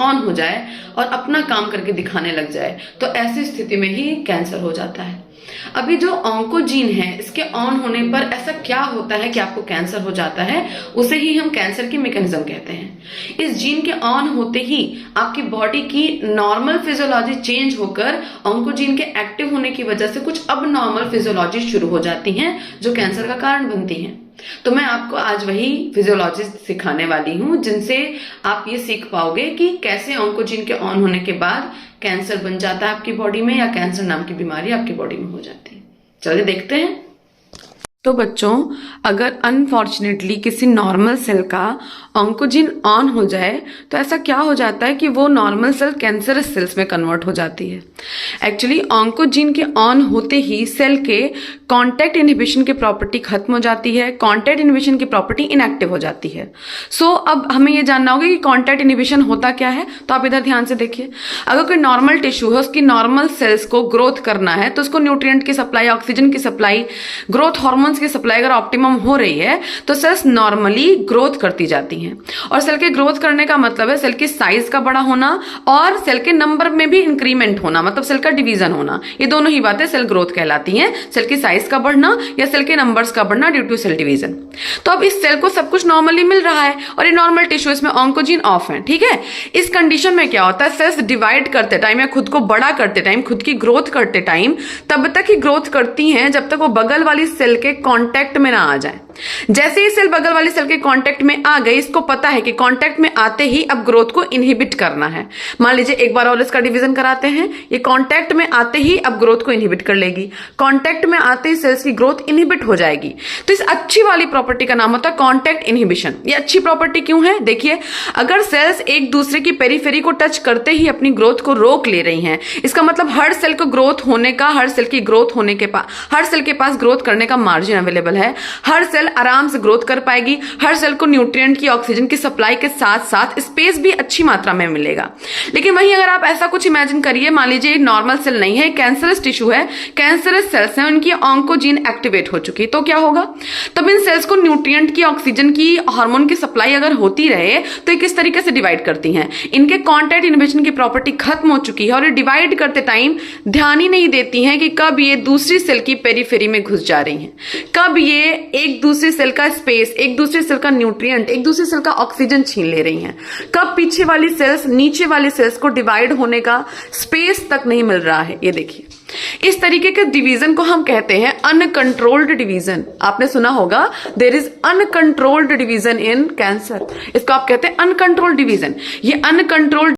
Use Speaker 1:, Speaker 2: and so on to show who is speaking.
Speaker 1: On हो जाए और अपना काम करके दिखाने लग जाए, तो ऐसी स्थिति में ही कैंसर हो जाता है। अभी जो ऑन्कोजीन है, इसके ऑन होने पर ऐसा क्या होता है कि आपको कैंसर हो जाता है, उसे ही हम कैंसर की मैकेनिज्म कहते हैं। इस जीन के ऑन होते ही आपकी बॉडी की नॉर्मल फिजियोलॉजी चेंज होकर ऑन्कोजीन के एक्टिव होने की वजह से कुछ अब नॉर्मल फिजियोलॉजी शुरू हो जाती हैं, जो कैंसर का कारण बनती हैं। तो मैं आपको आज वही फिजियोलॉजी सिखाने वाली हूं, जिनसे आप ये सीख पाओगे कि कैसे ऑन्कोजीन के ऑन होने के बाद कैंसर बन जाता है आपकी बॉडी में, या कैंसर नाम की बीमारी आपकी बॉडी में हो जाती है। चलिए देखते हैं। तो बच्चों, अगर अनफॉर्चुनेटली किसी नॉर्मल सेल का ऑन्कोजीन ऑन हो जाए तो ऐसा क्या हो जाता है कि वो नॉर्मल सेल कैंसरस सेल्स में कन्वर्ट हो जाती है। एक्चुअली ऑन्कोजीन के ऑन होते ही सेल के कॉन्टैक्ट इनहिबिशन की प्रॉपर्टी खत्म हो जाती है, कॉन्टैक्ट इनहिबिशन की प्रॉपर्टी इनएक्टिव हो जाती है। सो अब हमें ये जानना होगा कि कॉन्टैक्ट इनहिबिशन होता क्या है। तो आप इधर ध्यान से देखिए, अगर कोई नॉर्मल टिश्यू है, उसकी नॉर्मल सेल्स को ग्रोथ करना है तो उसको न्यूट्रिएंट की सप्लाई, ऑक्सीजन की सप्लाई, ग्रोथ हार्मोन्स की सप्लाई अगर ऑप्टिमम हो रही है तो सेल्स नॉर्मली ग्रोथ करती जाती हैं। और सेल के ग्रोथ करने का मतलब है सेल की साइज का बड़ा होना और सेल के नंबर में भी इंक्रीमेंट होना, मतलब सेल का डिवीजन होना। ये दोनों ही बातें सेल ग्रोथ कहलाती हैं, सेल की साइज का बढ़ना या सेल के नंबर्स का बढ़ना ड्यू टू सेल डिवीजन। तो अब इस सेल को सब कुछ नॉर्मली मिल रहा है और ये नॉर्मल टिश्यू, इसमें ऑन्कोजीन ऑफ है, ठीक है। इस कंडीशन में क्या होता है, सेल्स डिवाइड करते टाइम या खुद को बड़ा करते टाइम, खुद की ग्रोथ करते टाइम तब तक ही ग्रोथ करती हैं जब तक वो बगल वाली सेल के कांटेक्ट में ना आ जाए। जैसे ही सेल बगल वाली सेल के कांटेक्ट में आ गई, इसको पता है कि कांटेक्ट में आते ही अब ग्रोथ को इनहिबिट करना है। मान लीजिए एक बार और इसका डिवीजन कराते हैं, ये कांटेक्ट में आते ही अब ग्रोथ को इनहिबिट कर लेगी, कांटेक्ट में आते ही सेल्स की ग्रोथ इनहिबिट हो जाएगी। तो इस अच्छी वाली प्रॉपर्टी का नाम होता है कांटेक्ट इनहिबिशन। ये अच्छी प्रॉपर्टी क्यों है, देखिए, अगर सेल्स एक दूसरे की पेरिफेरी को टच करते ही अपनी ग्रोथ को रोक ले रही हैं, इसका मतलब हर सेल को ग्रोथ होने का, हर सेल की ग्रोथ होने के पास, हर सेल के पास ग्रोथ करने का मार्जिन अवेलेबल है, हर सेल आराम से ग्रोथ कर पाएगी, हर सेल को न्यूट्रिएंट की, ऑक्सीजन की सप्लाई के साथ साथ स्पेस भी अच्छी मात्रा में मिलेगा। लेकिन वहीं अगर आप ऐसा कुछ इमेजिन करिए, मान लीजिए नॉर्मल सेल नहीं है, कैंसरस टिश्यू है, कैंसरस सेल्स हैं, उनकी ऑन्कोजीन एक्टिवेट हो चुकी, तो क्या होगा, तब इन सेल्स को न्यूट्रिएंट की, ऑक्सीजन की, हार्मोन की सप्लाई अगर होती रहे तो ये किस तरीके से डिवाइड करती हैं, इनके कॉन्टैक्ट इनहिबिशन की प्रॉपर्टी खत्म हो चुकी है और ये डिवाइड करते टाइम ध्यान ही नहीं देती हैं कि कब ये दूसरी सेल की पेरिफेरी में घुस जा रही हैं, कब ये एक दूसरी सेल का स्पेस, एक दूसरी सेल का न्यूट्रिएंट, एक दूसरी सेल का ऑक्सीजन छीन ले रही हैं, कब पीछे वाली सेल्स नीचे वाली सेल्स को डिवाइड होने का स्पेस तक नहीं मिल रहा है। ये देखिए, इस तरीके के डिवीजन को हम कहते हैं अनकंट्रोल्ड डिवीजन। आपने सुना होगा, there is uncontrolled division in cancer, इसको आप कहते हैं अनकंट्रोल्ड डिवीजन। ये अनकंट्रोल्ड